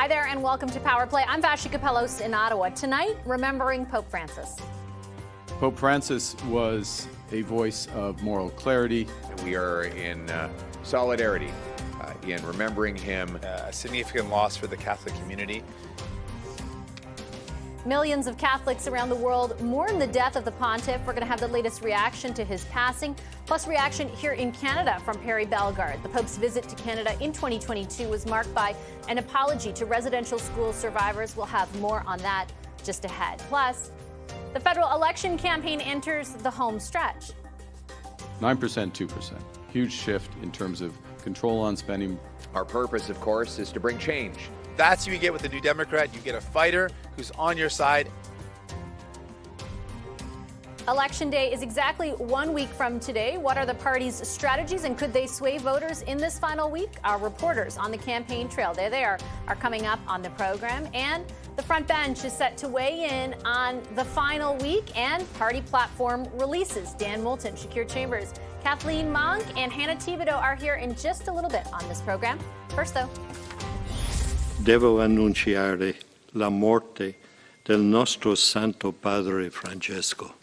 Hi there and welcome to Power Play. I'm Vashi Kapelos in Ottawa. Tonight, remembering Pope Francis. Pope Francis was a voice of moral clarity. We are in solidarity in remembering him. A significant loss for the Catholic community. Millions of Catholics around the world mourn the death of the pontiff. We're going to have the latest reaction to his passing, plus reaction here in Canada from Perry Bellegarde. The Pope's visit to Canada in 2022 was marked by an apology to residential school survivors. We'll have more on that just ahead. Plus, the federal election campaign enters the home stretch. 9%, 2%. Huge shift in terms of control on spending. Our purpose, of course, is to bring change. That's what you get with the New Democrat. You get a fighter who's on your side. Election day is exactly 1 week from today. What are the party's strategies and could they sway voters in this final week? Our reporters on the campaign trail, there they are coming up on the program. And the front bench is set to weigh in on the final week and party platform releases. Dan Moulton, Shakir Chambers, Kathleen Monk, and Hannah Thibodeau are here in just a little bit on this program. First, though. Devo annunciare la morte del nostro Santo Padre Francesco.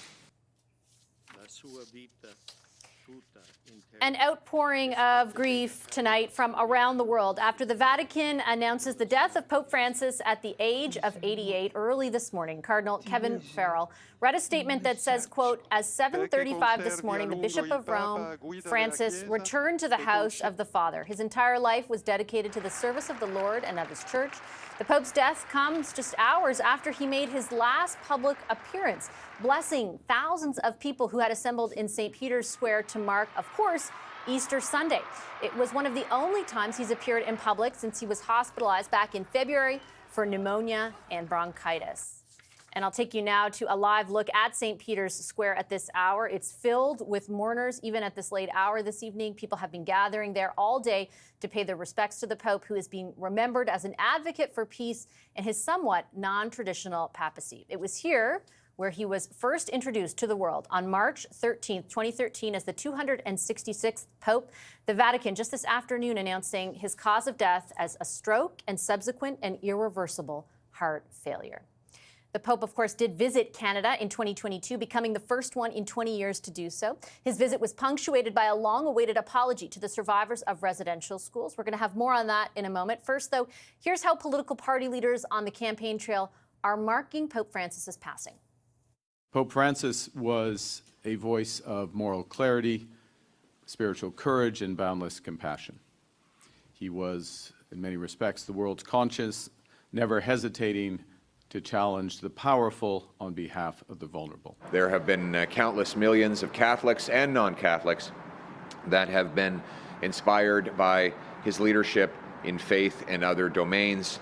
An outpouring of grief tonight from around the world after the Vatican announces the death of Pope Francis at the age of 88 early this morning. Cardinal Kevin Farrell read a statement that says, quote, "As 7:35 this morning, the Bishop of Rome, Francis, returned to the house of the Father. His entire life was dedicated to the service of the Lord and of his church. The Pope's death comes just hours after he made his last public appearance, blessing thousands of people who had assembled in St. Peter's Square to mark, of course, Easter Sunday. It was one of the only times he's appeared in public since he was hospitalized back in February for pneumonia and bronchitis." And I'll take you now to a live look at St. Peter's Square at this hour. It's filled with mourners, even at this late hour this evening. People have been gathering there all day to pay their respects to the Pope, who is being remembered as an advocate for peace and his somewhat non-traditional papacy. It was here where he was first introduced to the world on March 13th, 2013, as the 266th Pope. The Vatican just this afternoon announcing his cause of death as a stroke and subsequent and irreversible heart failure. The Pope, of course, did visit Canada in 2022, becoming the first one in 20 years to do so. His visit was punctuated by a long-awaited apology to the survivors of residential schools. We're going to have more on that in a moment. First, though, here's how political party leaders on the campaign trail are marking Pope Francis's passing. Pope Francis was a voice of moral clarity, spiritual courage, and boundless compassion. He was, in many respects, the world's conscience, never hesitating to challenge the powerful on behalf of the vulnerable. There have been countless millions of Catholics and non-Catholics that have been inspired by his leadership in faith and other domains,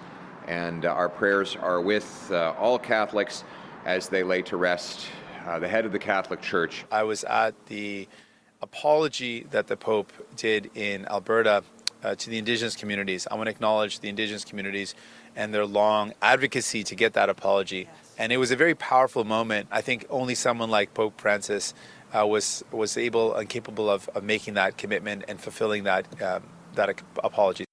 and our prayers are with all Catholics as they lay to rest the head of the Catholic Church. I was at the apology that the Pope did in Alberta to the Indigenous communities. I want to acknowledge the Indigenous communities and their long advocacy to get that apology. And it was a very powerful moment. I think only someone like Pope Francis was able and capable of making that commitment and fulfilling that apology.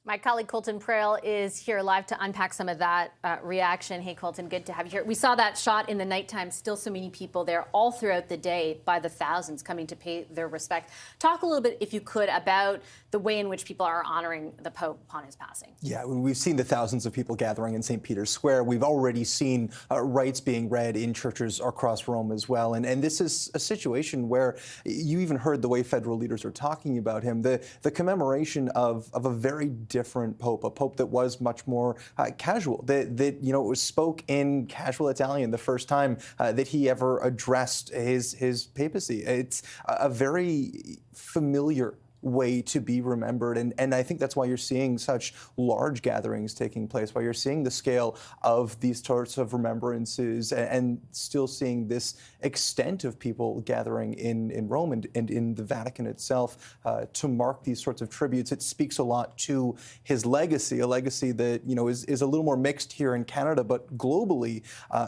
My colleague Colton Prale is here live to unpack some of that reaction. Hey, Colton, good to have you here. We saw that shot in the nighttime. Still so many people there all throughout the day, by the thousands, coming to pay their respect. Talk a little bit, if you could, about the way in which people are honoring the Pope upon his passing. Yeah, we've seen the thousands of people gathering in St. Peter's Square. We've already seen rites being read in churches across Rome as well. And this is a situation where you even heard the way federal leaders are talking about him, the commemoration of a very different Pope, a Pope that was much more casual, that spoke in casual Italian the first time that he ever addressed his papacy. It's a very familiar way to be remembered. And I think that's why you're seeing such large gatherings taking place, why you're seeing the scale of these sorts of remembrances and still seeing this extent of people gathering in Rome and in the Vatican itself to mark these sorts of tributes. It speaks a lot to his legacy, a legacy that, is a little more mixed here in Canada, but globally,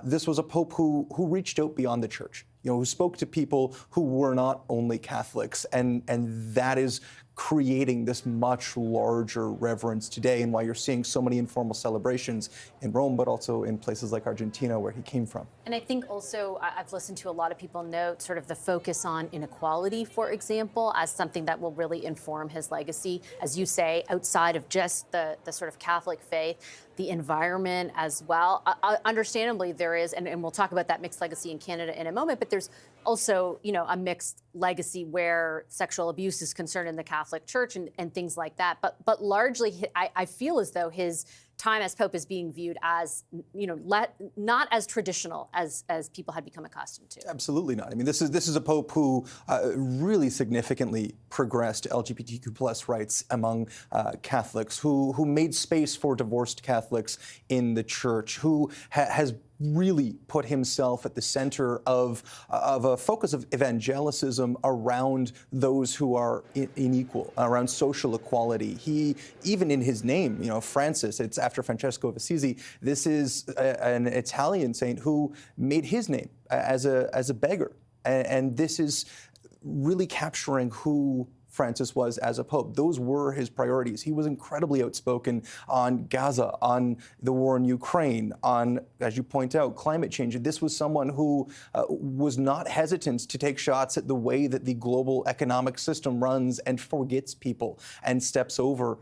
this was a Pope who reached out beyond the church. Who spoke to people who were not only Catholics, and that is creating this much larger reverence today, and why you're seeing so many informal celebrations in Rome, but also in places like Argentina, where he came from. And I think also I've listened to a lot of people note sort of the focus on inequality, for example, as something that will really inform his legacy, as you say, outside of just the sort of Catholic faith, the environment as well. Understandably, there is, and we'll talk about that mixed legacy in Canada in a moment, but there's also, you know, a mixed legacy where sexual abuse is concerned in the Catholic Church and things like that. But largely, I feel as though his time as Pope is being viewed as, you know, not as traditional as people had become accustomed to. Absolutely not. I mean, this is a Pope who really significantly progressed LGBTQ plus rights among Catholics, who made space for divorced Catholics in the Church, who has really put himself at the center of a focus of evangelicism around those who are unequal, around social equality. He, even in his name, you know, Francis, it's after Francesco of Assisi. This is an Italian saint who made his name as a beggar. And this is really capturing who Francis was as a pope. Those were his priorities. He was incredibly outspoken on Gaza, on the war in Ukraine, on, as you point out, climate change. This was someone who was not hesitant to take shots at the way that the global economic system runs and forgets people and steps over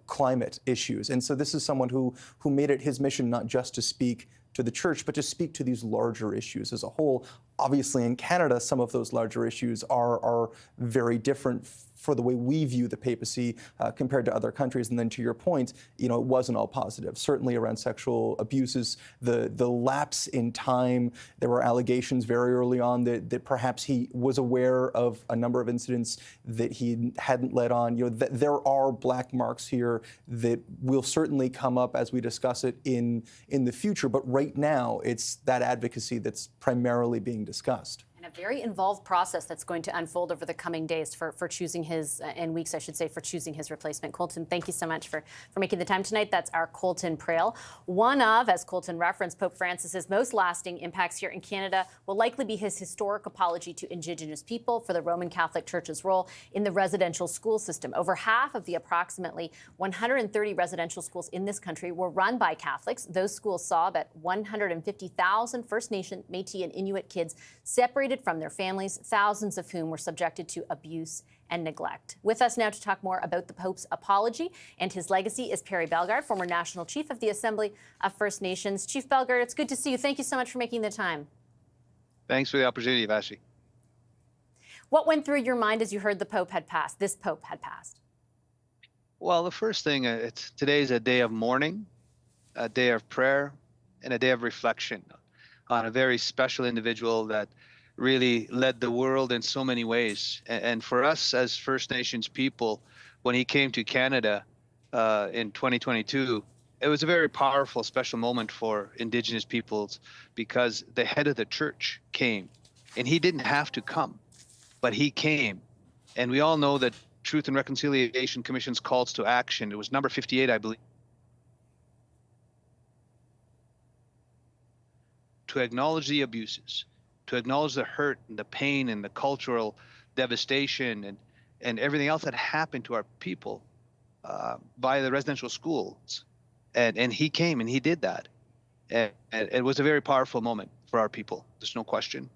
climate issues. And so this is someone who made it his mission not just to speak to the Church, but to speak to these larger issues as a whole. Obviously, in Canada, some of those larger issues are very different for the way we view the papacy compared to other countries. And then to your point, you know, it wasn't all positive. Certainly around sexual abuses, the lapse in time, there were allegations very early on that perhaps he was aware of a number of incidents that he hadn't let on. You know, there are black marks here that will certainly come up as we discuss it in the future. But right now, it's that advocacy that's primarily being discussed. And a very involved process that's going to unfold over the coming days for choosing his, and weeks, I should say, for choosing his replacement. Colton, thank you so much for making the time tonight. That's our Colton Prail. One of, as Colton referenced, Pope Francis's most lasting impacts here in Canada will likely be his historic apology to Indigenous people for the Roman Catholic Church's role in the residential school system. Over half of the approximately 130 residential schools in this country were run by Catholics. Those schools saw about 150,000 First Nation, Métis, and Inuit kids separated from their families, thousands of whom were subjected to abuse and neglect. With us now to talk more about the Pope's apology and his legacy is Perry Bellegarde, former National Chief of the Assembly of First Nations. Chief Bellegarde, it's good to see you. Thank you so much for making the time. Thanks for the opportunity, Vashi. What went through your mind as you heard the Pope had passed, this Pope had passed? Well, the first thing, today is a day of mourning, a day of prayer, and a day of reflection on a very special individual that really led the world in so many ways. And for us as First Nations people, when he came to Canada in 2022, it was a very powerful, special moment for Indigenous peoples because the head of the church came. And he didn't have to come, but he came. And we all know that Truth and Reconciliation Commission's calls to action, it was number 58, I believe, to acknowledge the abuses, to acknowledge the hurt and the pain and the cultural devastation and everything else that happened to our people by the residential schools. And he came and he did that. And it was a very powerful moment for our people. There's no question.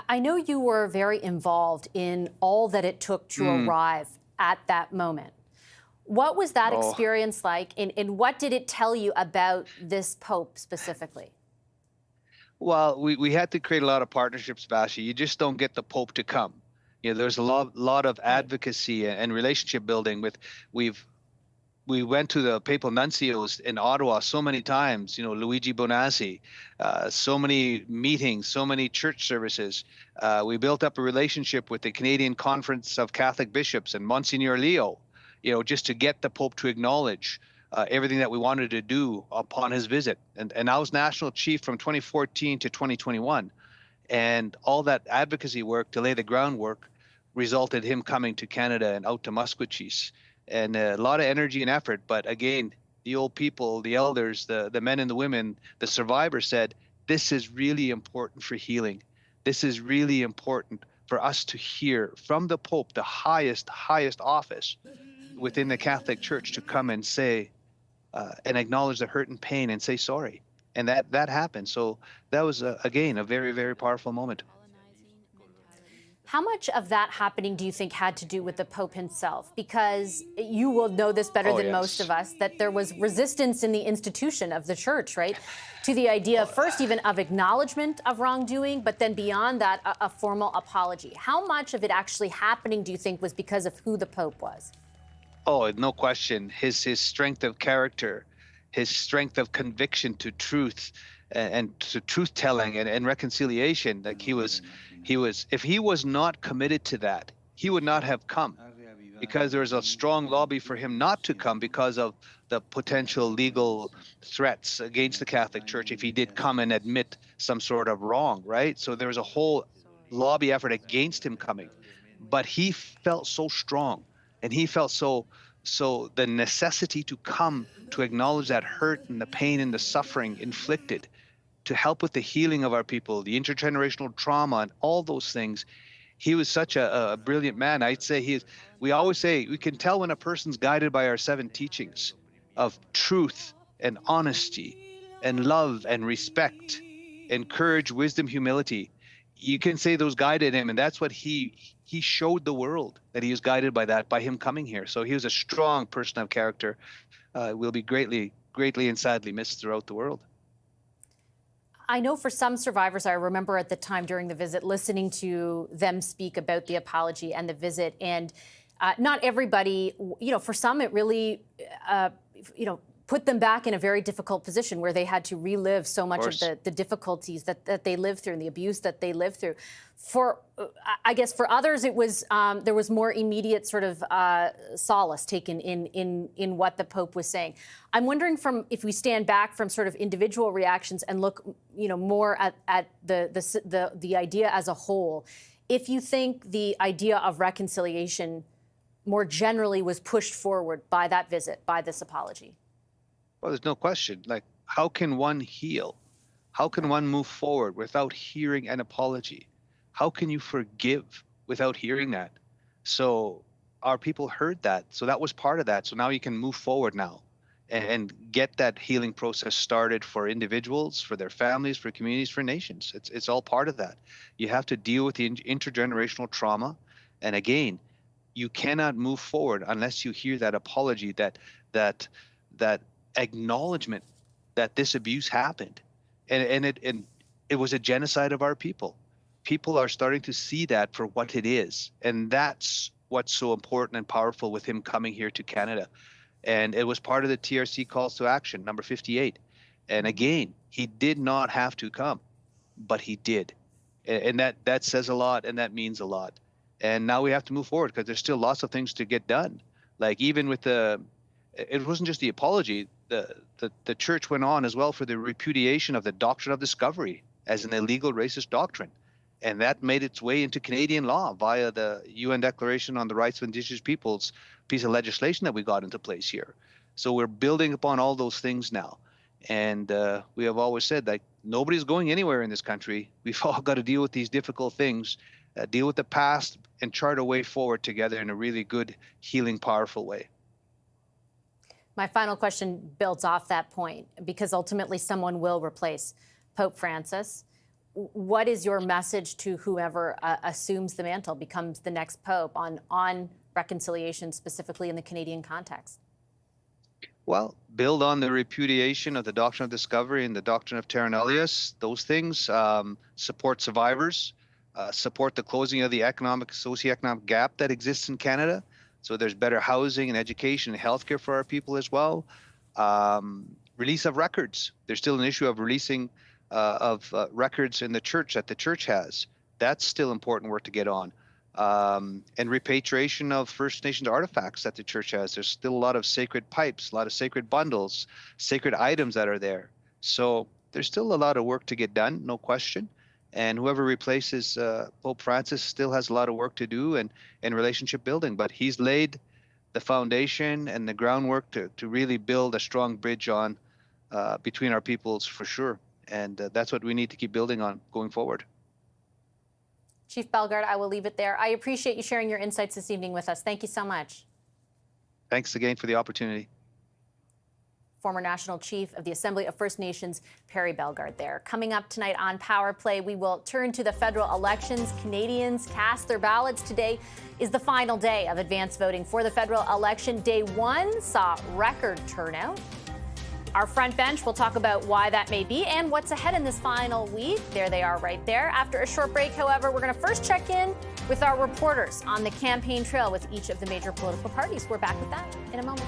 I know you were very involved in all that it took to arrive at that moment. What was that experience like, and what did it tell you about this Pope specifically? Well, we had to create a lot of partnerships, Vashi. You just don't get the Pope to come. You know, there's a lot of advocacy and relationship building with. We went to the papal nuncios in Ottawa so many times, you know, Luigi Bonazzi, so many meetings, so many church services. We built up a relationship with the Canadian Conference of Catholic Bishops and Monsignor Leo, you know, just to get the Pope to acknowledge everything that we wanted to do upon his visit. And I was National Chief from 2014 to 2021. And all that advocacy work to lay the groundwork resulted him coming to Canada and out to Musqueam. And a lot of energy and effort. But again, the old people, the elders, the men and the women, the survivors said, this is really important for healing. This is really important for us to hear from the Pope, the highest office within the Catholic Church, to come and say and acknowledge the hurt and pain and say sorry. And that happened. So that was, again, a very, very powerful moment. How much of that happening do you think had to do with the Pope himself? Because you will know this better than most of us, that there was resistance in the institution of the church, right? To the idea, first, even of acknowledgement of wrongdoing, but then beyond that, a formal apology. How much of it actually happening, do you think, was because of who the Pope was? Oh, no question. His strength of character, his strength of conviction to truth and to truth telling and reconciliation. Like he was, if he was not committed to that, he would not have come, because there was a strong lobby for him not to come because of the potential legal threats against the Catholic Church if he did come and admit some sort of wrong, right? So there was a whole lobby effort against him coming. But he felt so strong, and he felt so the necessity to come to acknowledge that hurt and the pain and the suffering inflicted, to help with the healing of our people, the intergenerational trauma and all those things. He was such a brilliant man. I'd say we always say we can tell when a person's guided by our 7 teachings of truth and honesty and love and respect and courage, wisdom, humility. You can say those guided him, and that's what he showed the world, that he was guided by that, by him coming here. So he was a strong person of character. Will be greatly and sadly missed throughout the world. I know for some survivors, I remember at the time during the visit listening to them speak about the apology and the visit, and not everybody, for some it really, put them back in a very difficult position where they had to relive so much of the difficulties that they lived through and the abuse that they lived through. I guess for others, it was there was more immediate sort of solace taken in what the Pope was saying. I'm wondering, if we stand back from sort of individual reactions and look, more at the idea as a whole, if you think the idea of reconciliation more generally was pushed forward by that visit, by this apology. Well, there's no question. Like, how can one heal? How can one move forward without hearing an apology? How can you forgive without hearing that? So our people heard that. So that was part of that. So now you can move forward now and get that healing process started for individuals, for their families, for communities, for nations. It's all part of that. You have to deal with the intergenerational trauma. And again, you cannot move forward unless you hear that apology, that acknowledgement that this abuse happened, and it was a genocide of our people. People are starting to see that for what it is, and that's what's so important and powerful with him coming here to Canada. And it was part of the TRC calls to action, number 58. And again, he did not have to come, but he did, and that says a lot, and that means a lot. And now we have to move forward because there's still lots of things to get done. Like even with it wasn't just the apology. The church went on as well for the repudiation of the doctrine of discovery as an illegal racist doctrine. And that made its way into Canadian law via the UN Declaration on the Rights of Indigenous Peoples piece of legislation that we got into place here. So we're building upon all those things now. And we have always said that nobody's going anywhere in this country. We've all got to deal with these difficult things, deal with the past, and chart a way forward together in a really good, healing, powerful way. My final question builds off that point, because ultimately someone will replace Pope Francis. What is your message to whoever assumes the mantle, becomes the next Pope, on reconciliation, specifically in the Canadian context? Well, build on the repudiation of the doctrine of discovery and the doctrine of terra nullius, those things, support survivors, support the closing of the socioeconomic gap that exists in Canada. So there's better housing and education and healthcare for our people as well. Release of records. There's still an issue of releasing of records in the church that the church has. That's still important work to get on. And repatriation of First Nations artifacts that the church has. There's still a lot of sacred pipes, a lot of sacred bundles, sacred items that are there. So there's still a lot of work to get done, no question. And whoever replaces Pope Francis still has a lot of work to do and relationship building. But he's laid the foundation and the groundwork to really build a strong bridge on between our peoples for sure. And that's what we need to keep building on going forward. Chief Bellegarde, I will leave it there. I appreciate you sharing your insights this evening with us. Thank you so much. Thanks again for the opportunity. Former National Chief of the Assembly of First Nations, Perry Bellegarde there. Coming up tonight on Power Play, we will turn to the federal elections. Canadians cast their ballots. Today is the final day of advance voting for the federal election. Day one saw record turnout. Our front bench will talk about why that may be and what's ahead in this final week. There they are right there. After a short break, however, we're going to first check in with our reporters on the campaign trail with each of the major political parties. We're back with that in a moment.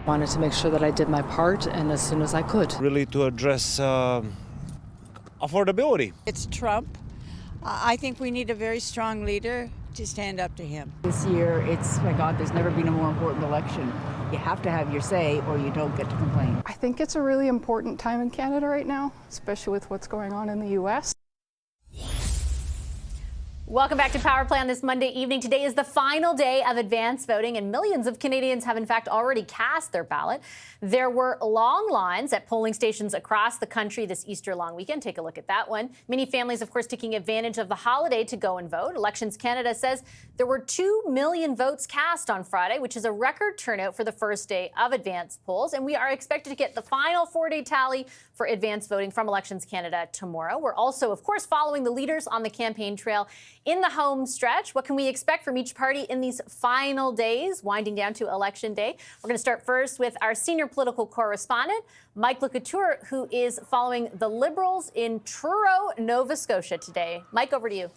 Wanted to make sure that I did my part and as soon as I could. Really to address affordability. It's Trump. I think we need a very strong leader to stand up to him. This year, my God, there's never been a more important election. You have to have your say or you don't get to complain. I think it's a really important time in Canada right now, especially with what's going on in the U.S. Welcome back to Power Play on this Monday evening. Today is the final day of advance voting, and millions of Canadians have in fact already cast their ballot. There were long lines at polling stations across the country this Easter long weekend. Take a look at that one. Many families, of course, taking advantage of the holiday to go and vote. Elections Canada says there were 2 million votes cast on Friday, which is a record turnout for the first day of advance polls. And we are expected to get the final 4-day tally for advance voting from Elections Canada tomorrow. We're also, of course, following the leaders on the campaign trail in the home stretch. What can we expect from each party in these final days, winding down to Election Day? We're going to start first with our senior political correspondent, Mike Couture, who is following the Liberals in Truro, Nova Scotia today. Mike, over to you.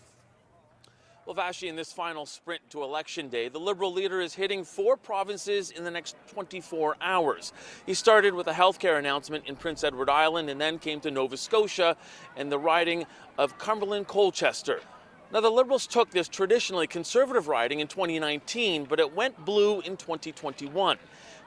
Well, Vashi, in this final sprint to Election Day, the Liberal leader is hitting 4 provinces in the next 24 hours. He started with a healthcare announcement in Prince Edward Island and then came to Nova Scotia and the riding of Cumberland-Colchester. Now, the Liberals took this traditionally conservative riding in 2019, but it went blue in 2021.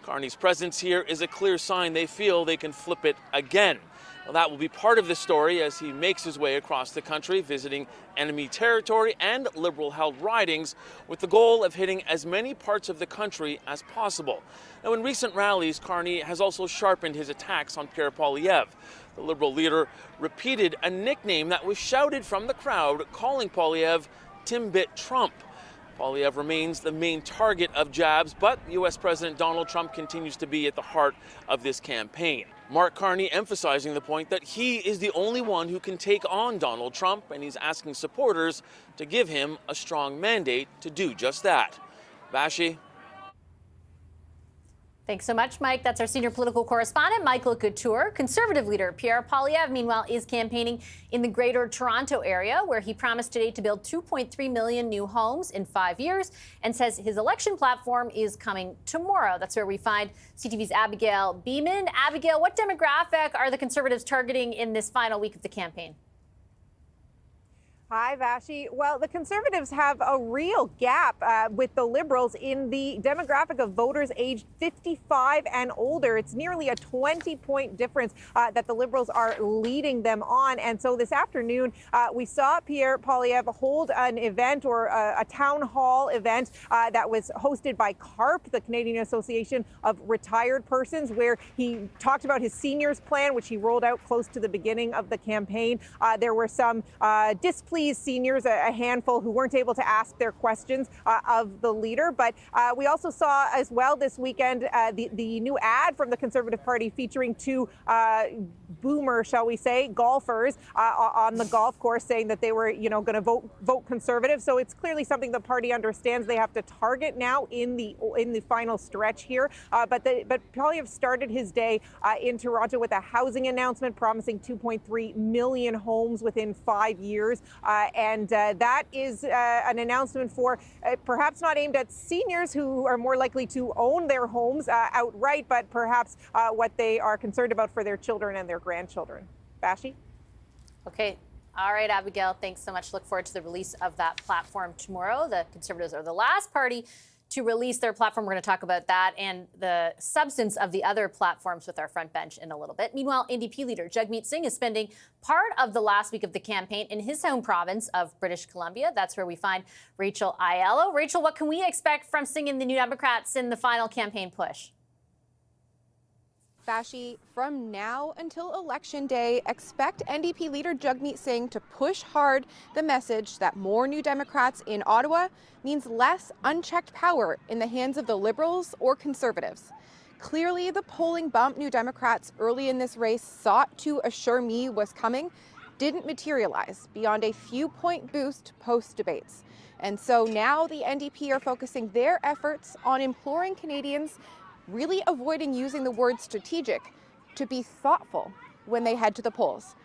Carney's presence here is a clear sign they feel they can flip it again. Well, that will be part of the story as he makes his way across the country, visiting enemy territory and Liberal-held ridings with the goal of hitting as many parts of the country as possible. Now, in recent rallies, Carney has also sharpened his attacks on Pierre Poilievre. The Liberal leader repeated a nickname that was shouted from the crowd, calling Poilievre Timbit Trump. Poilievre remains the main target of jabs, but U.S. President Donald Trump continues to be at the heart of this campaign. Mark Carney emphasizing the point that he is the only one who can take on Donald Trump, and he's asking supporters to give him a strong mandate to do just that. Vashi. Thanks so much, Mike. That's our senior political correspondent, Michael Couture. Conservative leader Pierre Poilievre, meanwhile, is campaigning in the Greater Toronto area, where he promised today to build 2.3 million new homes in 5 years and says his election platform is coming tomorrow. That's where we find CTV's Abigail Beeman. Abigail, what demographic are the Conservatives targeting in this final week of the campaign? Hi, Vashi. Well, the Conservatives have a real gap with the Liberals in the demographic of voters aged 55 and older. It's nearly a 20-point difference that the Liberals are leading them on. And so this afternoon, we saw Pierre Poilievre hold an event or a town hall event that was hosted by CARP, the Canadian Association of Retired Persons, where he talked about his seniors plan, which he rolled out close to the beginning of the campaign. There were some displeased seniors, a handful, who weren't able to ask their questions of the leader. But we also saw as well this weekend the new ad from the Conservative Party featuring 2 boomer, shall we say, golfers on the golf course, saying that they were, going to vote Conservative. So it's clearly something the party understands they have to target now in the final stretch here. But Poilievre started his day in Toronto with a housing announcement promising 2.3 million homes within 5 years. And that is an announcement for perhaps not aimed at seniors who are more likely to own their homes outright, but perhaps what they are concerned about for their children and their grandchildren. Vashi? Okay. All right, Abigail, thanks so much. Look forward to the release of that platform tomorrow. The Conservatives are the last party to release their platform. We're going to talk about that and the substance of the other platforms with our front bench in a little bit. Meanwhile, NDP leader Jagmeet Singh is spending part of the last week of the campaign in his home province of British Columbia. That's where we find Rachel Aiello. Rachel, what can we expect from Singh and the New Democrats in the final campaign push? Vashi, from now until Election Day, expect NDP leader Jagmeet Singh to push hard the message that more New Democrats in Ottawa means less unchecked power in the hands of the Liberals or Conservatives. Clearly, the polling bump New Democrats early in this race sought to assure me was coming didn't materialize beyond a few-point boost post-debates. And so now the NDP are focusing their efforts on imploring Canadians, really avoiding using the word strategic, to be thoughtful when they head to the polls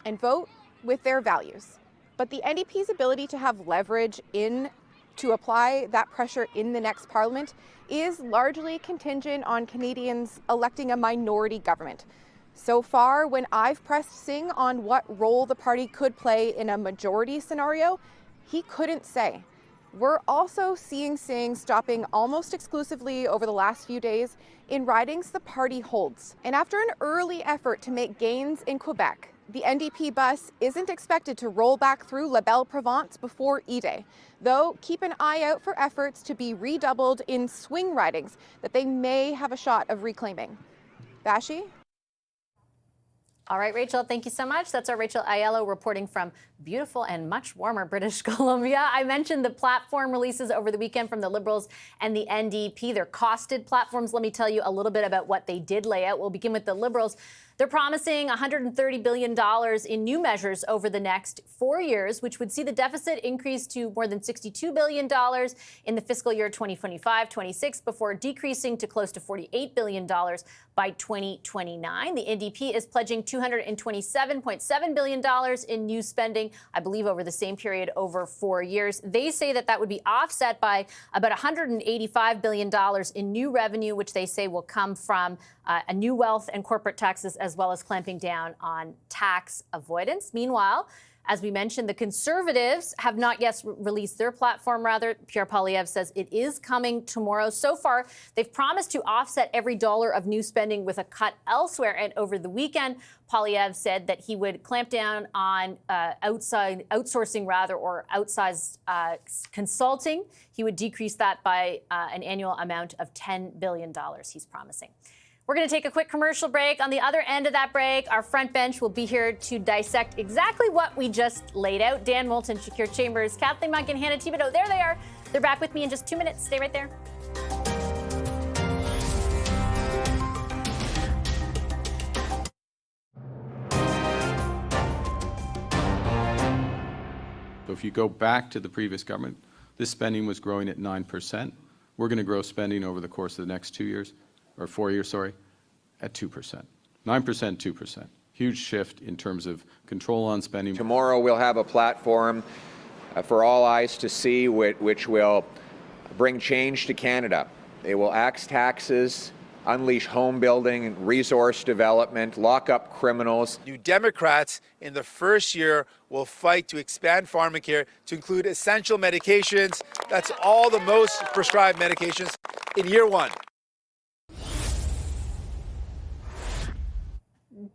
and vote with their values. But the NDP's ability to have leverage to apply that pressure in the next parliament is largely contingent on Canadians electing a minority government. So far, when I've pressed Singh on what role the party could play in a majority scenario, he couldn't say. We're also seeing Singh stopping almost exclusively over the last few days in ridings the party holds. And after an early effort to make gains in Quebec, the NDP bus isn't expected to roll back through La Belle-Provence before E-Day, though keep an eye out for efforts to be redoubled in swing ridings that they may have a shot of reclaiming. Vashi? All right, Rachel, thank you so much. That's our Rachel Aiello reporting from beautiful and much warmer British Columbia. I mentioned the platform releases over the weekend from the Liberals and the NDP. They're costed platforms. Let me tell you a little bit about what they did lay out. We'll begin with the Liberals. They're promising $130 billion in new measures over the next 4 years, which would see the deficit increase to more than $62 billion in the fiscal year 2025-26 before decreasing to close to $48 billion by 2029. The NDP is pledging $227.7 billion in new spending, I believe, over the same period over 4 years. They say that would be offset by about $185 billion in new revenue, which they say will come from a new wealth and corporate taxes, as well as clamping down on tax avoidance. Meanwhile, as we mentioned, the Conservatives have not yet released their platform. Rather, Pierre Poilievre says it is coming tomorrow. So far, they've promised to offset every dollar of new spending with a cut elsewhere. And over the weekend, Poilievre said that he would clamp down on outsourcing, or outsized consulting. He would decrease that by an annual amount of $10 billion, he's promising. We're going to take a quick commercial break. On the other end of that break, our front bench will be here to dissect exactly what we just laid out. Dan Moulton, Shakir Chambers, Kathleen Monk, and Hannah Thibodeau. There they are. They're back with me in just 2 minutes. Stay right there. So if you go back to the previous government, this spending was growing at 9%. We're going to grow spending over the course of the next 2 years, or 4 years, sorry, at 2%. 9%, 2%. Huge shift in terms of control on spending. Tomorrow we'll have a platform for all eyes to see, which will bring change to Canada. It will axe taxes, unleash home building and resource development, lock up criminals. New Democrats in the first year will fight to expand pharmacare to include essential medications. That's all the most prescribed medications in year one.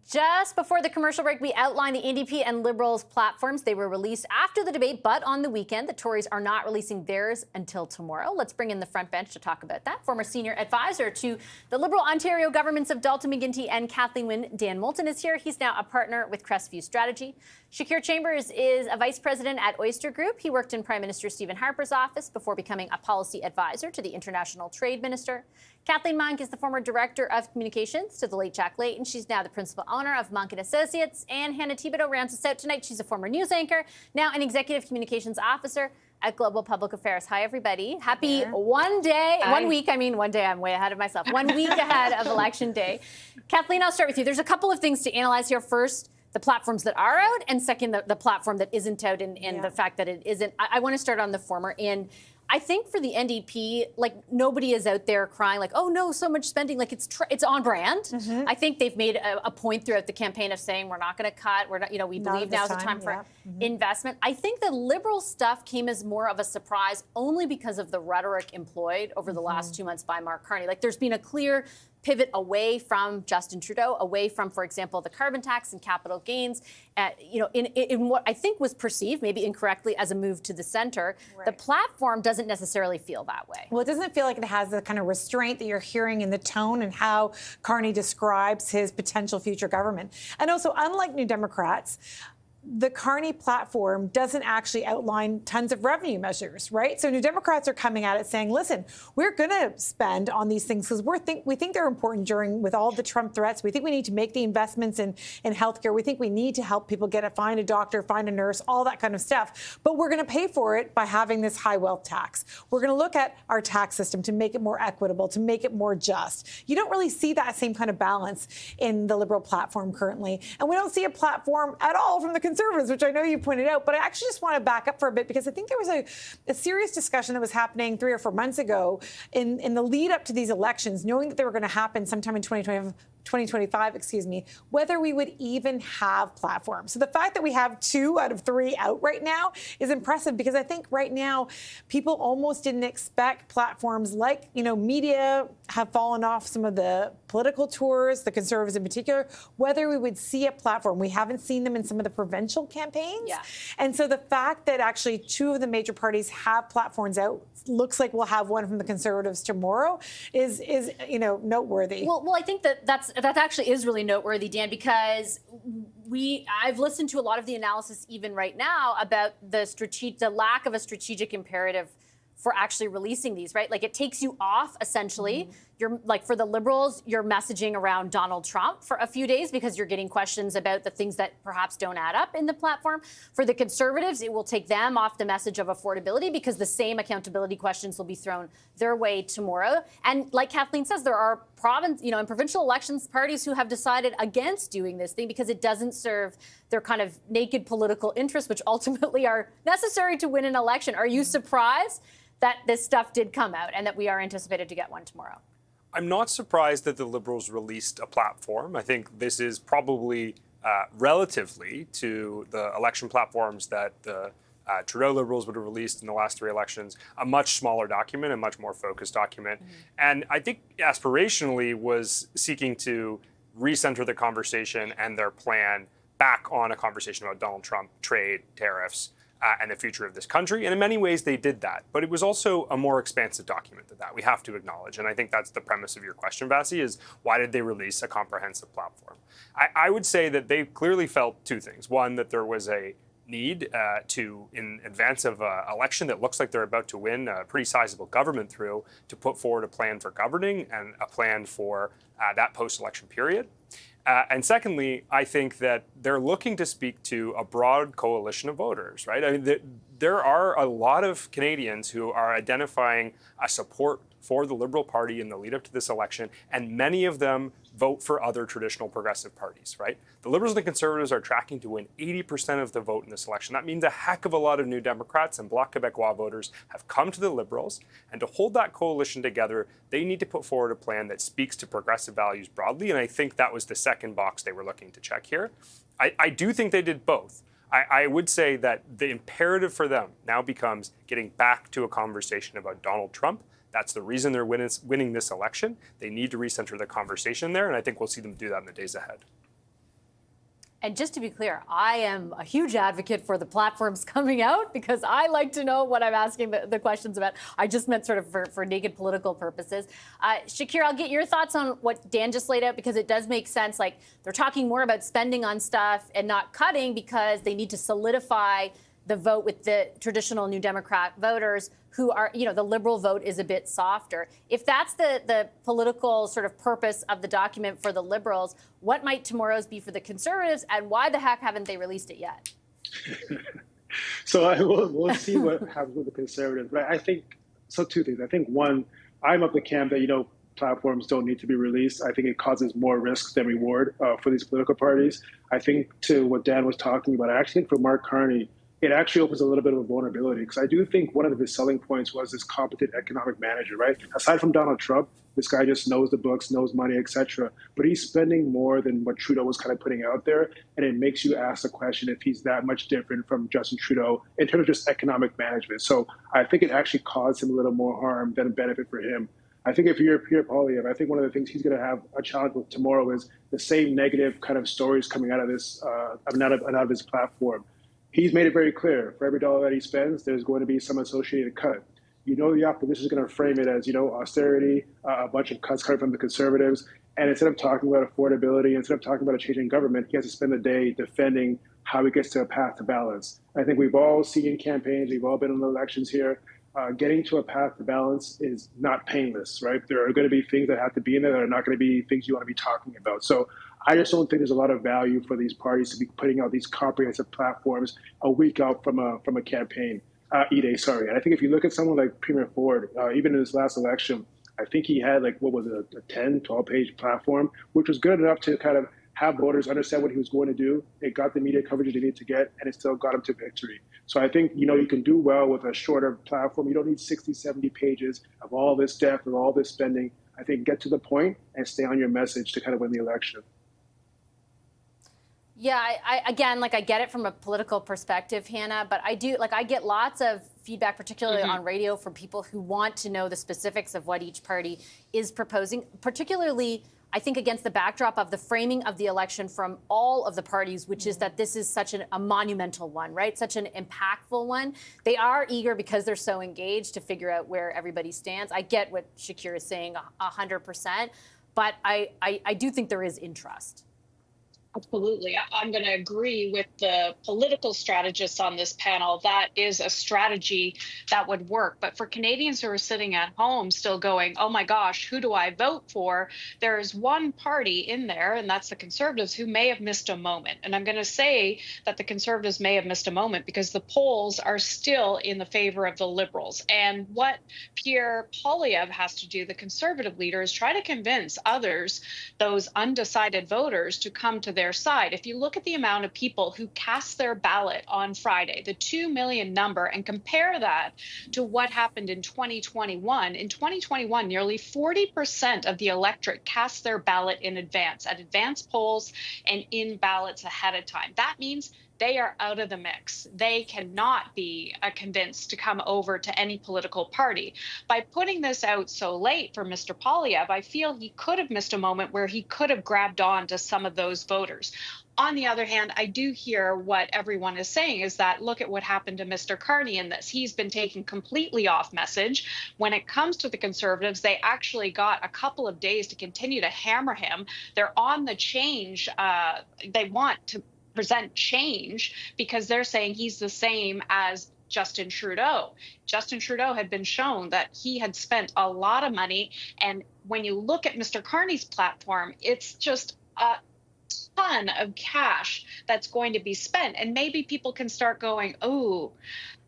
Just before the commercial break, we outlined the NDP and Liberals platforms. They were released after the debate, but on the weekend. The Tories are not releasing theirs until tomorrow. Let's bring in the front bench to talk about that. Former senior advisor to the Liberal Ontario governments of Dalton McGuinty and Kathleen Wynne, Dan Moulton, is here. He's now a partner with Crestview Strategy. Shakir Chambers is a vice president at Oyster Group. He worked in Prime Minister Stephen Harper's office before becoming a policy advisor to the International Trade Minister. Kathleen Monk is the former director of communications to the late Jack Layton. She's now the principal owner of Monk & Associates. And Hannah Thibodeau rounds us out tonight. She's a former news anchor, now an executive communications officer at Global Public Affairs. Hi, everybody. Happy one week, I'm way ahead of myself. 1 week ahead of Election Day. Kathleen, I'll start with you. There's a couple of things to analyze here. First, the platforms that are out, and second, the platform that isn't out, and the fact that it isn't. I want to start on the former. And I think for the NDP, nobody is out there crying oh no, so much spending. It's on brand. Mm-hmm. I think they've made a point throughout the campaign of saying we're not going to cut. We're not, we believe now's the time for investment. I think the Liberal stuff came as more of a surprise only because of the rhetoric employed over the last 2 months by Mark Carney. There's been a clear pivot away from Justin Trudeau, away from, for example, the carbon tax and capital gains, in what I think was perceived, maybe incorrectly, as a move to the center. Right. The platform doesn't necessarily feel that way. Well, it doesn't feel like it has the kind of restraint that you're hearing in the tone and how Carney describes his potential future government. And also, unlike New Democrats, the Carney platform doesn't actually outline tons of revenue measures, right? So New Democrats are coming at it saying, listen, we're going to spend on these things because we think they're important with all the Trump threats. We think we need to make the investments in healthcare. We think we need to help people find a doctor, find a nurse, all that kind of stuff. But we're going to pay for it by having this high wealth tax. We're going to look at our tax system to make it more equitable, to make it more just. You don't really see that same kind of balance in the Liberal platform currently. And we don't see a platform at all from the Conservatives, which I know you pointed out, but I actually just want to back up for a bit because I think there was a serious discussion that was happening 3 or 4 months ago in the lead up to these elections, knowing that they were going to happen sometime in 2025, whether we would even have platforms. So the fact that we have 2 out of 3 out right now is impressive because I think right now people almost didn't expect platforms like, media have fallen off some of the political tours, the Conservatives in particular, whether we would see a platform. We haven't seen them in some of the provincial campaigns. Yeah. And so the fact that actually 2 of the major parties have platforms out, looks like we'll have one from the Conservatives tomorrow, is noteworthy. Well, I think that actually is really noteworthy, Dan, because I've listened to a lot of the analysis even right now about the lack of a strategic imperative for actually releasing these, right? Like it takes you off essentially. You're like, for the Liberals, you're messaging around Donald Trump for a few days because you're getting questions about the things that perhaps don't add up in the platform. For the Conservatives, it will take them off the message of affordability because the same accountability questions will be thrown their way tomorrow. And like Kathleen says, there are in provincial elections, parties who have decided against doing this thing because it doesn't serve their kind of naked political interests, which ultimately are necessary to win an election. Are you surprised that this stuff did come out and that we are anticipated to get one tomorrow? I'm not surprised that the Liberals released a platform. I think this is probably relatively to the election platforms that the Trudeau Liberals would have released in the last 3 elections, a much smaller document, a much more focused document. And I think aspirationally was seeking to recenter the conversation and their plan back on a conversation about Donald Trump, trade, tariffs, and the future of this country. And in many ways, they did that. But it was also a more expansive document than that. We have to acknowledge. And I think that's the premise of your question, Vassie, is why did they release a comprehensive platform? I would say that they clearly felt 2 things. One, that there was a need to, in advance of an election that looks like they're about to win a pretty sizable government through, to put forward a plan for governing and a plan for that post-election period. And secondly, I think that they're looking to speak to a broad coalition of voters, right? I mean, there are a lot of Canadians who are identifying a support for the Liberal Party in the lead up to this election, and many of them vote for other traditional progressive parties, right? The Liberals and the Conservatives are tracking to win 80% of the vote in this election. That means a heck of a lot of New Democrats and Bloc Québécois voters have come to the Liberals, and to hold that coalition together, they need to put forward a plan that speaks to progressive values broadly, and I think that was the second box they were looking to check here. I do think they did both. I would say that the imperative for them now becomes getting back to a conversation about Donald Trump. That's the reason they're winning this election. They need to recenter the conversation there, and I think we'll see them do that in the days ahead. And just to be clear, I am a huge advocate for the platforms coming out because I like to know what I'm asking the questions about. I just meant sort of for naked political purposes. Shakir, I'll get your thoughts on what Dan just laid out because it does make sense. Like, they're talking more about spending on stuff and not cutting because they need to solidify the vote with the traditional New Democrat voters who are, the Liberal vote is a bit softer. If that's the political sort of purpose of the document for the Liberals, what might tomorrow's be for the Conservatives, and why the heck haven't they released it yet? So we'll see what happens with the Conservatives. But I think, 2 things. I think, one, I'm of the camp that, platforms don't need to be released. I think it causes more risks than reward for these political parties. I think, to what Dan was talking about, I actually think for Mark Carney, it actually opens a little bit of a vulnerability because I do think one of his selling points was this competent economic manager, right? Aside from Donald Trump, this guy just knows the books, knows money, etc. But he's spending more than what Trudeau was kind of putting out there. And it makes you ask the question if he's that much different from Justin Trudeau in terms of just economic management. So I think it actually caused him a little more harm than benefit for him. I think if you're Pierre Poilievre, I think one of the things he's going to have a challenge with tomorrow is the same negative kind of stories coming out of this, out of his platform. He's made it very clear, for every dollar that he spends, there's going to be some associated cut. You know, the opposition is going to frame it as, you know, austerity, a bunch of cuts coming from the conservatives. And instead of talking about affordability, instead of talking about a change in government, he has to spend the day defending how he gets to a path to balance. I think we've all seen campaigns, we've all been in the elections here. Getting to a path to balance is not painless, right? There are going to be things that have to be in there that are not going to be things you want to be talking about. So I just don't think there's a lot of value for these parties to be putting out these comprehensive platforms a week out from a campaign, E-Day, sorry. And I think if you look at someone like Premier Ford, even in his last election, I think he had like, what was it, a 10, 12-page platform, which was good enough to kind of have voters understand what he was going to do. It got the media coverage they needed to get, and it still got him to victory. So I think, you know, you can do well with a shorter platform. You don't need 60, 70 pages of all this depth, of all this spending. I think get to the point and stay on your message to kind of win the election. Yeah, I get it from a political perspective, Hannah, but I get lots of feedback, particularly on radio, from people who want to know the specifics of what each party is proposing, particularly, I think, against the backdrop of the framing of the election from all of the parties, which is that this is such a monumental one, right? Such an impactful one. They are eager because they're so engaged to figure out where everybody stands. I get what Shakir is saying 100%, but I do think there is interest. Absolutely. I'm going to agree with the political strategists on this panel. That is a strategy that would work. But for Canadians who are sitting at home still going, oh my gosh, who do I vote for? There is one party in there, and that's the Conservatives, who may have missed a moment. And I'm going to say that the Conservatives may have missed a moment because the polls are still in the favor of the Liberals. And what Pierre Poilievre has to do, the Conservative leader, is try to convince others, those undecided voters, to come to their side. If you look at the amount of people who cast their ballot on Friday, the 2 million number, and compare that to what happened in 2021, in 2021, nearly 40% of the electorate cast their ballot in advance, at advance polls and in ballots ahead of time. That means they are out of the mix. They cannot be convinced to come over to any political party. By putting this out so late for Mr. Poilievre, I feel he could have missed a moment where he could have grabbed on to some of those voters. On the other hand, I do hear what everyone is saying is that look at what happened to Mr. Carney in this. He's been taken completely off message. When it comes to the Conservatives, they actually got a couple of days to continue to hammer him. They're on the change. They want to present change because they're saying he's the same as Justin Trudeau. Justin Trudeau had been shown that he had spent a lot of money. And when you look at Mr. Carney's platform, it's just a ton of cash that's going to be spent. And maybe people can start going, oh,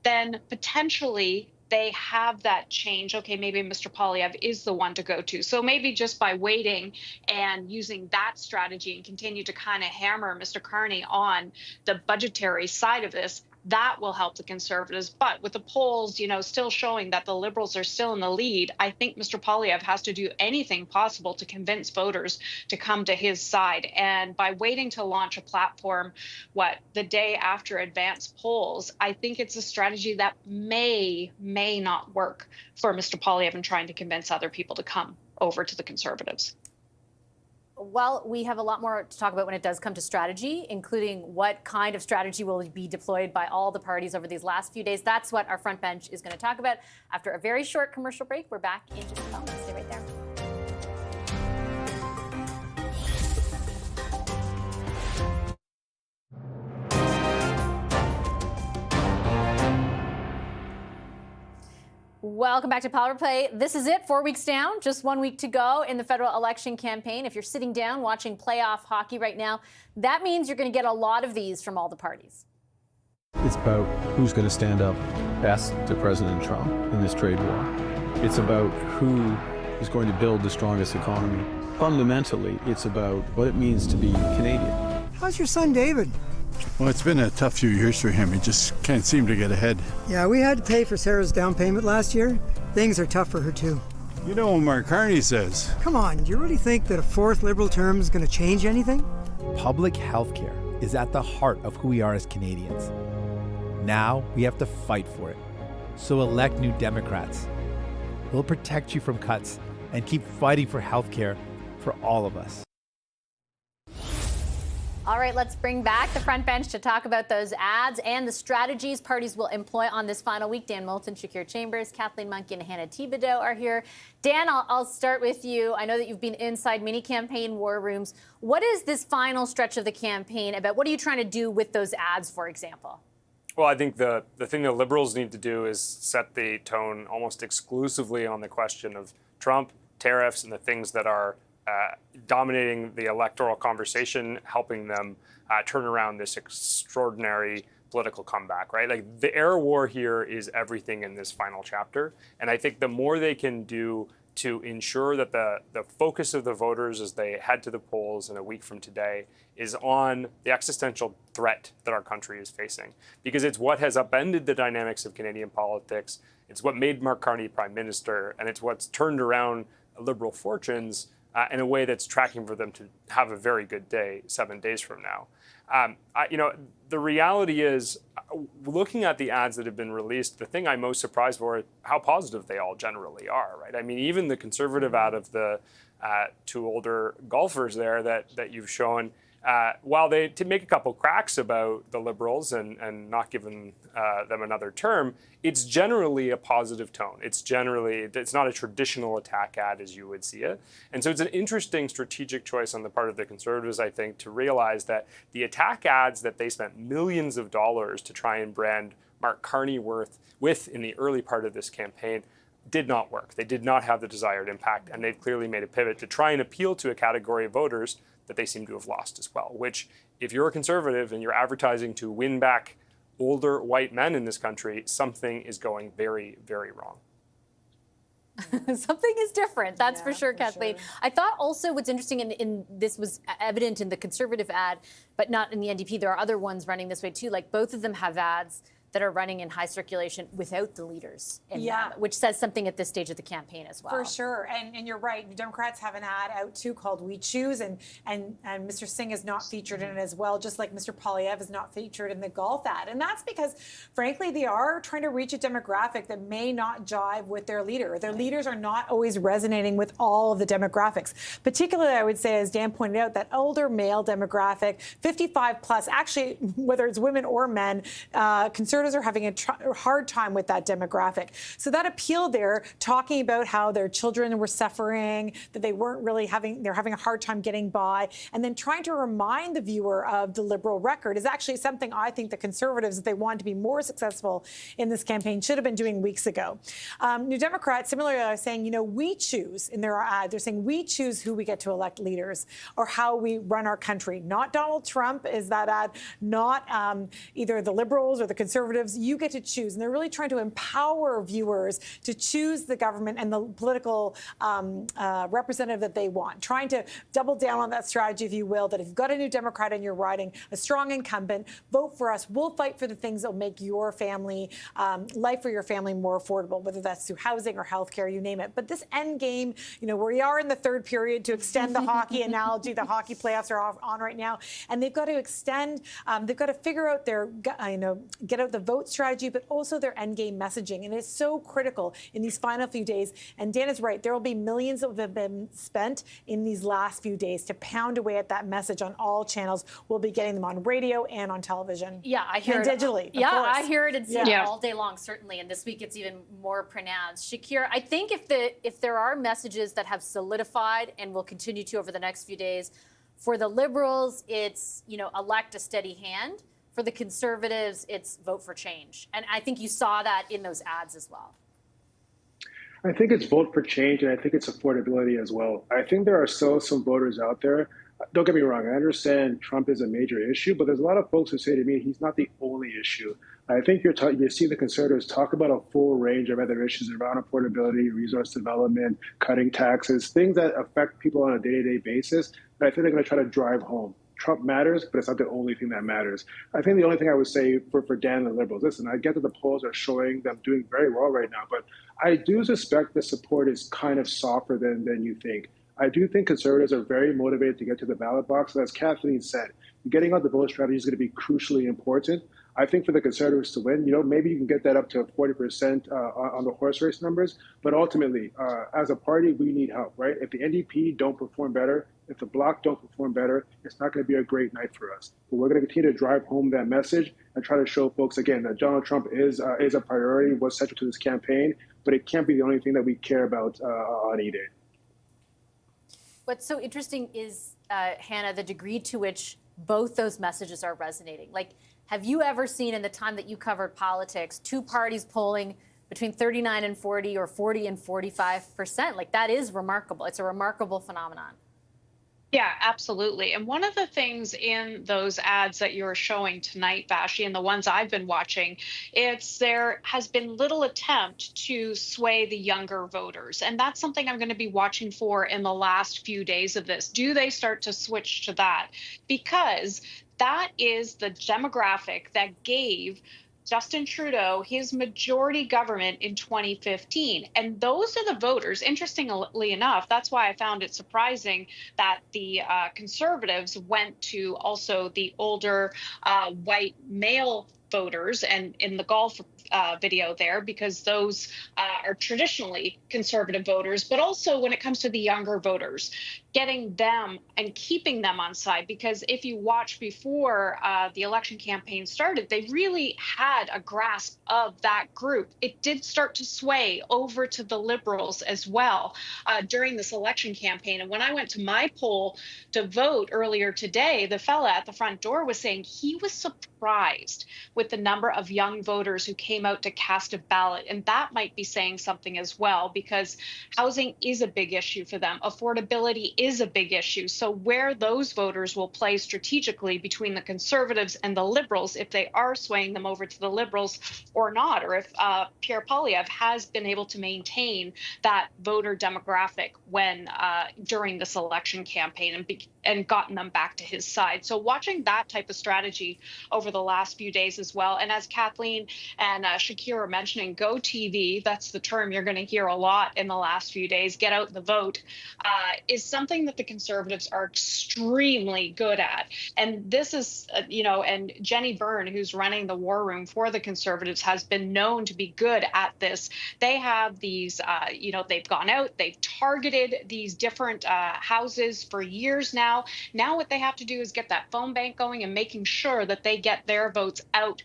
then potentially they have that change. Okay, maybe Mr. Poilievre is the one to go to. So maybe just by waiting and using that strategy and continue to kind of hammer Mr. Carney on the budgetary side of this, that will help the Conservatives. But with the polls, you know, still showing that the Liberals are still in the lead, I think Mr. Poilievre has to do anything possible to convince voters to come to his side. And by waiting to launch a platform, the day after advance polls, I think it's a strategy that may not work for Mr. Poilievre in trying to convince other people to come over to the Conservatives. Well, we have a lot more to talk about when it does come to strategy, including what kind of strategy will be deployed by all the parties over these last few days. That's what our front bench is going to talk about. After a very short commercial break, we're back in just a moment. Stay right there. Welcome back to Power Play. This is it, 4 weeks down, just 1 week to go in the federal election campaign. If you're sitting down watching playoff hockey right now, that means you're going to get a lot of these from all the parties. It's about who's going to stand up best to President Trump in this trade war. It's about who is going to build the strongest economy. Fundamentally, it's about what it means to be Canadian. How's your son, David? Well, it's been a tough few years for him. He just can't seem to get ahead. Yeah, we had to pay for Sarah's down payment last year. Things are tough for her, too. You know what Mark Carney says. Come on, do you really think that a fourth Liberal term is going to change anything? Public health care is at the heart of who we are as Canadians. Now we have to fight for it. So elect New Democrats. We'll protect you from cuts and keep fighting for health care for all of us. All right, let's bring back the front bench to talk about those ads and the strategies parties will employ on this final week. Dan Moulton, Shakir Chambers, Kathleen Monkey, and Hannah Thibodeau are here. Dan, I'll start with you. I know that you've been inside many campaign war rooms. What is this final stretch of the campaign about? What are you trying to do with those ads, for example? Well, I think the thing that Liberals need to do is set the tone almost exclusively on the question of Trump, tariffs, and the things that are dominating the electoral conversation, helping them turn around this extraordinary political comeback, right? Like the air war here is everything in this final chapter. And I think the more they can do to ensure that the focus of the voters as they head to the polls in a week from today is on the existential threat that our country is facing. Because it's what has upended the dynamics of Canadian politics. It's what made Mark Carney Prime Minister, and it's what's turned around Liberal fortunes in a way that's tracking for them to have a very good day 7 days from now. The reality is, looking at the ads that have been released, the thing I'm most surprised for is how positive they all generally are, right? I mean, even the conservative ad of the two older golfers there that you've shown, while they to make a couple cracks about the Liberals and not giving them another term, it's generally a positive tone. It's not a traditional attack ad as you would see it. And so it's an interesting strategic choice on the part of the Conservatives, I think, to realize that the attack ads that they spent millions of dollars to try and brand Mark Carney with in the early part of this campaign did not work. They did not have the desired impact, and they've clearly made a pivot to try and appeal to a category of voters that they seem to have lost as well, which if you're a conservative and you're advertising to win back older white men in this country, something is going very, very wrong. Something is different, that's for sure, Kathleen. Sure. I thought also what's interesting in this was evident in the Conservative ad, but not in the NDP. There are other ones running this way too. Like both of them have ads that are running in high circulation without the leaders in them, which says something at this stage of the campaign as well. For sure, and you're right. Democrats have an ad out too called "We Choose," and Mr. Singh is not featured in it as well, just like Mr. Poilievre is not featured in the golf ad. And that's because, frankly, they are trying to reach a demographic that may not jive with their leader. Their leaders are not always resonating with all of the demographics. Particularly, I would say, as Dan pointed out, that older male demographic, 55 plus, actually, whether it's women or men, conservatives are having a hard time with that demographic. So that appeal there, talking about how their children were suffering, that they weren't really they're having a hard time getting by, and then trying to remind the viewer of the Liberal record is actually something I think the Conservatives, if they wanted to be more successful in this campaign, should have been doing weeks ago. New Democrats, similarly, are saying, we choose, in their ad, they're saying we choose who we get to elect leaders or how we run our country. Not Donald Trump is that ad, not either the Liberals or the Conservatives. You get to choose. And they're really trying to empower viewers to choose the government and the political representative that they want. Trying to double down on that strategy, if you will, that if you've got a New Democrat in your riding, a strong incumbent, vote for us. We'll fight for the things that will make your family, life for your family more affordable, whether that's through housing or healthcare, you name it. But this end game, where we are in the third period, to extend the hockey analogy, the hockey playoffs are on right now, and they've got to extend, they've got to figure out their, get out the vote strategy, but also their end game messaging. And it's so critical in these final few days. And Dan is right. There will be millions that have been spent in these last few days to pound away at that message on all channels. We'll be getting them on radio and on television. Yeah, I hear and it. digitally. Yeah, of course. I hear it and see it all day long, certainly. And this week it's even more pronounced. Shakir, I think if there are messages that have solidified and will continue to over the next few days, for the Liberals, it's, elect a steady hand. For the Conservatives, it's vote for change. And I think you saw that in those ads as well. I think it's vote for change, and I think it's affordability as well. I think there are still some voters out there. Don't get me wrong. I understand Trump is a major issue, but there's a lot of folks who say to me he's not the only issue. I think you see the Conservatives talk about a full range of other issues around affordability, resource development, cutting taxes, things that affect people on a day-to-day basis. But I think they're going to try to drive home. Trump matters, but it's not the only thing that matters. I think the only thing I would say for Dan and the Liberals, listen, I get that the polls are showing them doing very well right now, but I do suspect the support is kind of softer than you think. I do think Conservatives are very motivated to get to the ballot box. And as Kathleen said, getting out the vote strategy is going to be crucially important. I think for the Conservatives to win, maybe you can get that up to 40% on the horse race numbers. But ultimately, as a party, we need help, right? If the NDP don't perform better, if the Bloc don't perform better, it's not going to be a great night for us. But we're going to continue to drive home that message and try to show folks, again, that Donald Trump is a priority, was central to this campaign, but it can't be the only thing that we care about on E-Day. What's so interesting is, Hannah, the degree to which both those messages are resonating. Like, have you ever seen in the time that you covered politics, two parties polling between 39 and 40 or 40 and 45%? Like, that is remarkable. It's a remarkable phenomenon. Yeah, absolutely. And one of the things in those ads that you're showing tonight, Vashi, and the ones I've been watching, there has been little attempt to sway the younger voters. And that's something I'm going to be watching for in the last few days of this. Do they start to switch to that? Because that is the demographic that gave Justin Trudeau his majority government in 2015. And those are the voters, interestingly enough, that's why I found it surprising that the Conservatives went to also the older white male voters and in the golf video there, because those are traditionally conservative voters, but also when it comes to the younger voters, getting them and keeping them on side. Because if you watch before the election campaign started, they really had a grasp of that group. It did start to sway over to the Liberals as well during this election campaign. And when I went to my poll to vote earlier today, the fella at the front door was saying he was surprised with the number of young voters who came out to cast a ballot. And that might be saying something as well, because housing is a big issue for them. Affordability is a big issue. So where those voters will play strategically between the Conservatives and the Liberals, if they are swaying them over to the Liberals or not, or if Pierre Poilievre has been able to maintain that voter demographic when during this election campaign and gotten them back to his side. So watching that type of strategy over the last few days as well. And as Kathleen and Shakir are mentioning, Go TV, that's the term you're going to hear a lot in the last few days, get out the vote, is something that the Conservatives are extremely good at. And this is, and Jenny Byrne, who's running the war room for the Conservatives, has been known to be good at this. They have these, they've gone out, they've targeted these different houses for years now. Now what they have to do is get that phone bank going and making sure that they get their votes out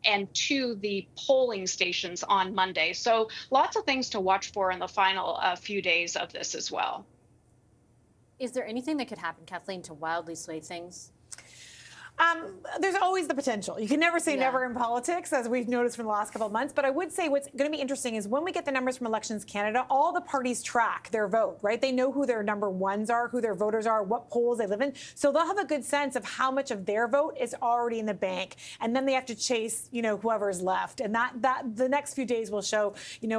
and to the polling stations on Monday. So lots of things to watch for in the final few days of this as well. Is there anything that could happen, Kathleen, to wildly sway things? There's always the potential. You can never say never in politics, as we've noticed from the last couple of months. But I would say what's going to be interesting is when we get the numbers from Elections Canada, all the parties track their vote, right? They know who their number ones are, who their voters are, what polls they live in. So they'll have a good sense of how much of their vote is already in the bank. And then they have to chase, whoever's left. And that the next few days will show,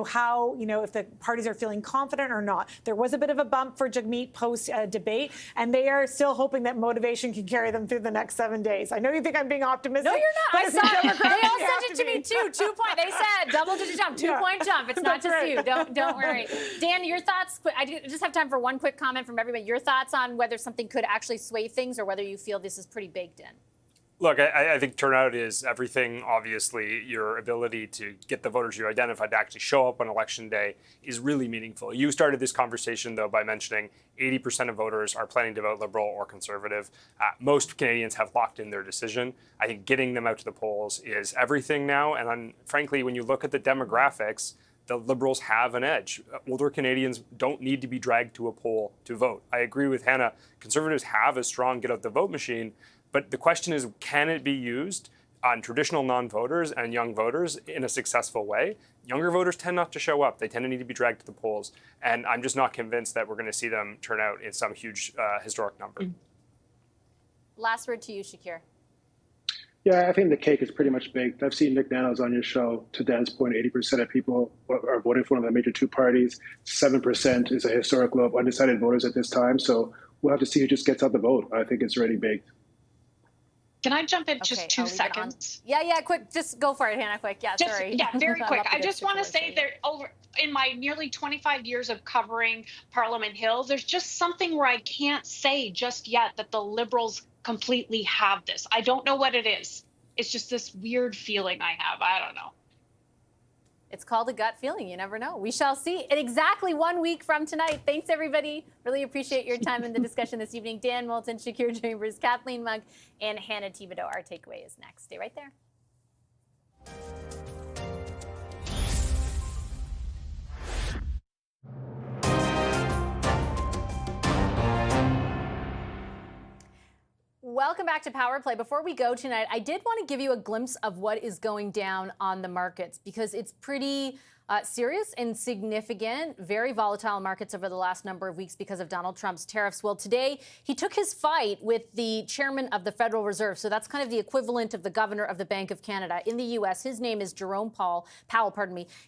how, if the parties are feeling confident or not. There was a bit of a bump for Jagmeet post debate, and they are still hoping that motivation can carry them through the next 7 days. I know you think I'm being optimistic. No, you're not. I saw it. They all sent it to me too. 2 point. They said double-digit jump, 2-point jump. It's not just you. Don't worry. Dan, your thoughts? I just have time for one quick comment from everybody. Your thoughts on whether something could actually sway things, or whether you feel this is pretty baked in. Look, I think turnout is everything. Obviously, your ability to get the voters you identified to actually show up on election day is really meaningful. You started this conversation, though, by mentioning 80% of voters are planning to vote Liberal or Conservative. Most Canadians have locked in their decision. I think getting them out to the polls is everything now. And then, frankly, when you look at the demographics, the Liberals have an edge. Older Canadians don't need to be dragged to a poll to vote. I agree with Hannah. Conservatives have a strong get-out-the-vote machine. But the question is, can it be used on traditional non-voters and young voters in a successful way? Younger voters tend not to show up. They tend to need to be dragged to the polls. And I'm just not convinced that we're going to see them turn out in some huge historic number. Last word to you, Shakir. Yeah, I think the cake is pretty much baked. I've seen Nick Nanos on your show. To Dan's point, 80% of people are voting for one of the major two parties. 7% is a historic low of undecided voters at this time. So we'll have to see who just gets out the vote. I think it's already baked. Can I jump in just 2 seconds? Yeah, quick. Just go for it, Hannah, quick. Yeah, sorry. Yeah, very quick. I just want to say that in my nearly 25 years of covering Parliament Hill, there's just something where I can't say just yet that the Liberals completely have this. I don't know what it is. It's just this weird feeling I have. I don't know. It's called a gut feeling. You never know. We shall see in exactly 1 week from tonight. Thanks, everybody. Really appreciate your time in the discussion this evening. Dan Moulton, Shakir Chambers, Kathleen Monk, and Hannah Thibodeau. Our takeaway is next. Stay right there. Welcome back to Power Play. Before we go tonight, I did want to give you a glimpse of what is going down on the markets because it's pretty serious and significant. Very volatile markets over the last number of weeks because of Donald Trump's tariffs. Well, today he took his fight with the chairman of the Federal Reserve. So that's kind of the equivalent of the governor of the Bank of Canada in the U.S. His name is Jerome Powell.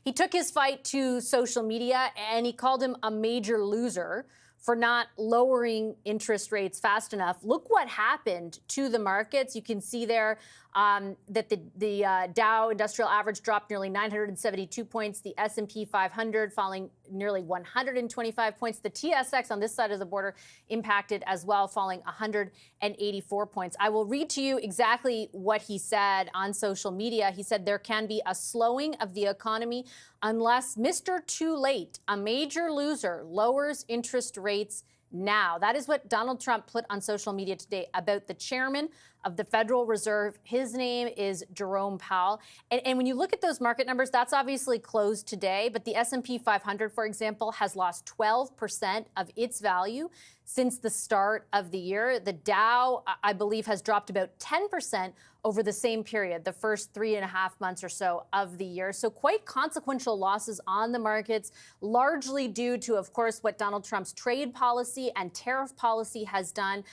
He took his fight to social media and he called him a major loser for not lowering interest rates fast enough. Look what happened to the markets. You can see there that the Dow Industrial Average dropped nearly 972 points. The S&P 500 falling nearly 125 points. The TSX on this side of the border impacted as well, falling 184 points. I will read to you exactly what he said on social media. He said there can be a slowing of the economy unless Mr. Too Late, a major loser, lowers interest rates now. That is what Donald Trump put on social media today about the chairman of the Federal Reserve. His name is Jerome Powell. And when you look at those market numbers, that's obviously closed today. But the S&P 500, for example, has lost 12% of its value since the start of the year. The Dow, I believe, has dropped about 10% over the same period, the first 3.5 months or so of the year. So quite consequential losses on the markets, largely due to, of course, what Donald Trump's trade policy and tariff policy has done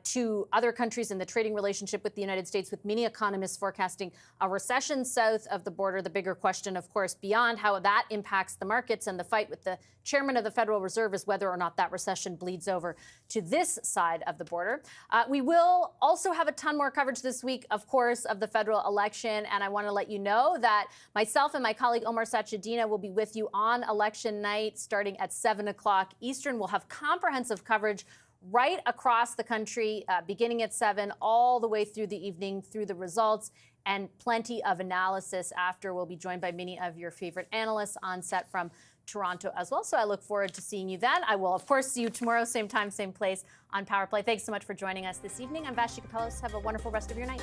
to other countries in the trading relationship with the United States, with many economists forecasting a recession south of the border. The bigger question, of course, beyond how that impacts the markets and the fight with the chairman of the Federal Reserve is whether or not that recession bleeds over to this side of the border. We will also have a ton more coverage this week, of course, of the federal election. And I want to let you know that myself and my colleague Omar Sachedina will be with you on election night starting at 7 o'clock Eastern. We'll have comprehensive coverage right across the country, beginning at 7, all the way through the evening, through the results, and plenty of analysis after. We'll be joined by many of your favorite analysts on set from Toronto as well. So I look forward to seeing you then. I will, of course, see you tomorrow, same time, same place on Power Play. Thanks so much for joining us this evening. I'm Vashi Kapelos. Have a wonderful rest of your night.